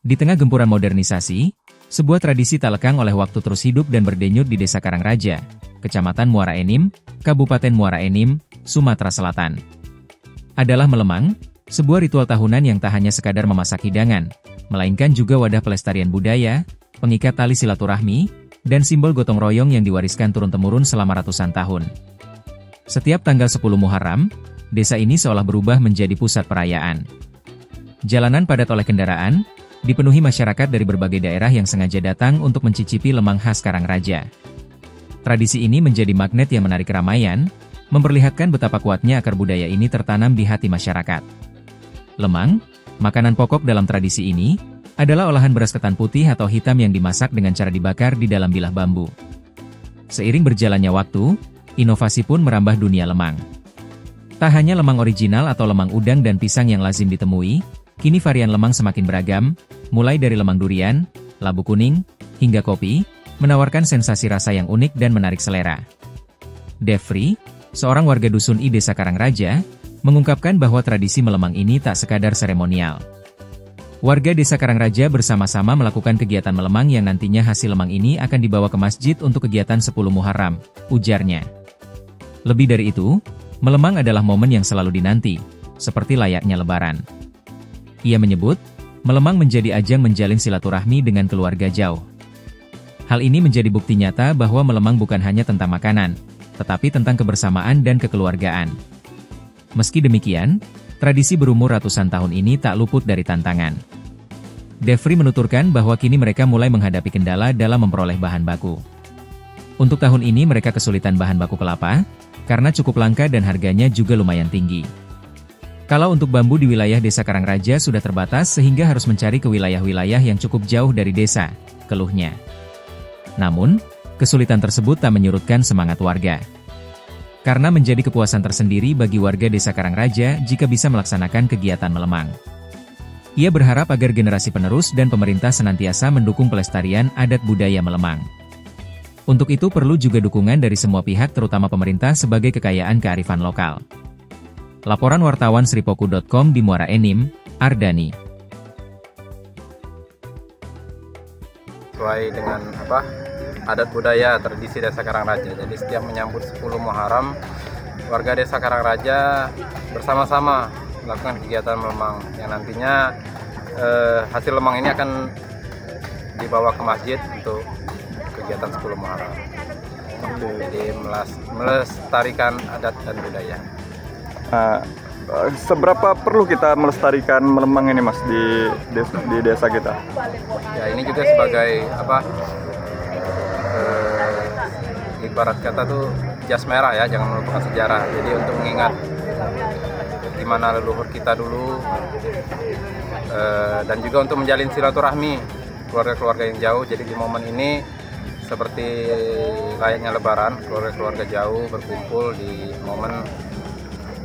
Di tengah gempuran modernisasi, sebuah tradisi tak lekang oleh waktu terus hidup dan berdenyut di Desa Karangraja, Kecamatan Muara Enim, Kabupaten Muara Enim, Sumatera Selatan. Adalah melemang, sebuah ritual tahunan yang tak hanya sekadar memasak hidangan, melainkan juga wadah pelestarian budaya, pengikat tali silaturahmi, dan simbol gotong royong yang diwariskan turun-temurun selama ratusan tahun. Setiap tanggal 10 Muharram, desa ini seolah berubah menjadi pusat perayaan. Jalanan padat oleh kendaraan, dipenuhi masyarakat dari berbagai daerah yang sengaja datang untuk mencicipi lemang khas Karangraja. Tradisi ini menjadi magnet yang menarik keramaian, memperlihatkan betapa kuatnya akar budaya ini tertanam di hati masyarakat. Lemang, makanan pokok dalam tradisi ini, adalah olahan beras ketan putih atau hitam yang dimasak dengan cara dibakar di dalam bilah bambu. Seiring berjalannya waktu, inovasi pun merambah dunia lemang. Tak hanya lemang original atau lemang udang dan pisang yang lazim ditemui, kini varian lemang semakin beragam, mulai dari lemang durian, labu kuning, hingga kopi, menawarkan sensasi rasa yang unik dan menarik selera. Devri, seorang warga dusun I Desa Karangraja, mengungkapkan bahwa tradisi melemang ini tak sekadar seremonial. Warga Desa Karangraja bersama-sama melakukan kegiatan melemang yang nantinya hasil lemang ini akan dibawa ke masjid untuk kegiatan 10 Muharram, ujarnya. Lebih dari itu, melemang adalah momen yang selalu dinanti, seperti layaknya lebaran. Ia menyebut, melemang menjadi ajang menjalin silaturahmi dengan keluarga jauh. Hal ini menjadi bukti nyata bahwa melemang bukan hanya tentang makanan, tetapi tentang kebersamaan dan kekeluargaan. Meski demikian, tradisi berumur ratusan tahun ini tak luput dari tantangan. Devri menuturkan bahwa kini mereka mulai menghadapi kendala dalam memperoleh bahan baku. Untuk tahun ini mereka kesulitan bahan baku kelapa, karena cukup langka dan harganya juga lumayan tinggi. Kalau untuk bambu di wilayah Desa Karangraja sudah terbatas sehingga harus mencari ke wilayah-wilayah yang cukup jauh dari desa, keluhnya. Namun, kesulitan tersebut tak menyurutkan semangat warga. Karena menjadi kepuasan tersendiri bagi warga Desa Karangraja jika bisa melaksanakan kegiatan melemang. Ia berharap agar generasi penerus dan pemerintah senantiasa mendukung pelestarian adat budaya melemang. Untuk itu perlu juga dukungan dari semua pihak terutama pemerintah sebagai kekayaan kearifan lokal. Laporan wartawan Sripoku.com di Muara Enim, Ardani. Sesuai dengan adat budaya tradisi Desa Karangraja. Jadi setiap menyambut 10 Muharram, warga Desa Karangraja bersama-sama melakukan kegiatan melemang yang nantinya hasil lemang ini akan dibawa ke masjid untuk kegiatan 10 Muharram. Jadi melestarikan adat dan budaya. Seberapa perlu kita melestarikan melemang ini Mas di desa kita? Ya ini juga sebagai ibarat kata tuh jas merah ya, jangan melupakan sejarah. Jadi untuk mengingat di mana leluhur kita dulu, dan juga untuk menjalin silaturahmi keluarga-keluarga yang jauh. Jadi di momen ini seperti layaknya lebaran, keluarga-keluarga jauh berkumpul di momen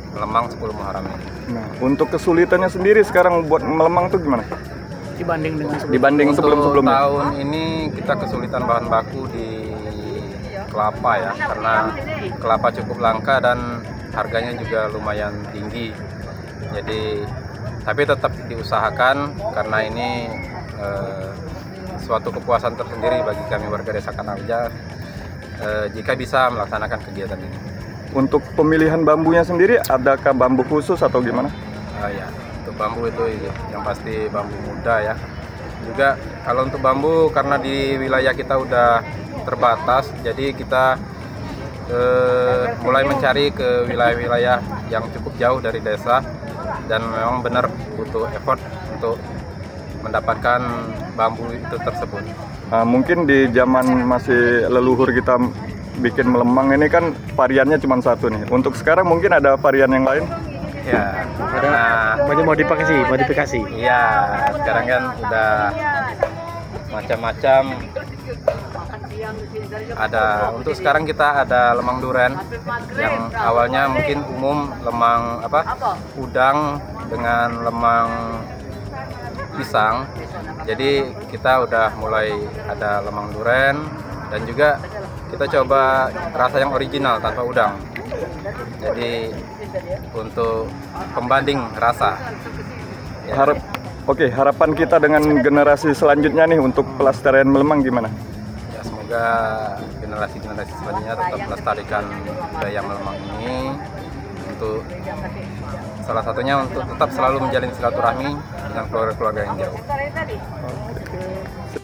melemang 10 Muharram ini. Nah, untuk kesulitannya sendiri sekarang buat melemang tuh gimana? Dibanding sebelum-sebelumnya. Tahun ini kita kesulitan bahan baku di kelapa ya, karena kelapa cukup langka dan harganya juga lumayan tinggi. Jadi tapi tetap diusahakan karena ini suatu kepuasan tersendiri bagi kami warga Desa Karangraja jika bisa melaksanakan kegiatan ini. Untuk pemilihan bambunya sendiri, adakah bambu khusus atau gimana? Ya, untuk bambu itu yang pasti bambu muda ya. Juga kalau untuk bambu karena di wilayah kita udah terbatas, jadi kita mulai mencari ke wilayah-wilayah yang cukup jauh dari desa dan memang benar butuh effort untuk mendapatkan bambu itu tersebut. Mungkin di zaman masih leluhur kita bikin melemang ini kan variannya cuma satu nih. Untuk sekarang mungkin ada varian yang lain? Ya, ada modifikasi. Iya, sekarang kan udah macam-macam. Untuk sekarang kita ada lemang duren yang awalnya mungkin umum lemang udang dengan lemang pisang. Jadi kita udah mulai ada lemang duren dan juga kita coba rasa yang original tanpa udang. Jadi untuk pembanding rasa. Ya. Oke, harapan kita dengan generasi selanjutnya nih untuk pelestarian Melemang gimana? Ya, semoga generasi-generasi selanjutnya tetap melestarikan budaya Melemang ini, untuk salah satunya untuk tetap selalu menjalin silaturahmi dengan keluarga-keluarga yang jauh.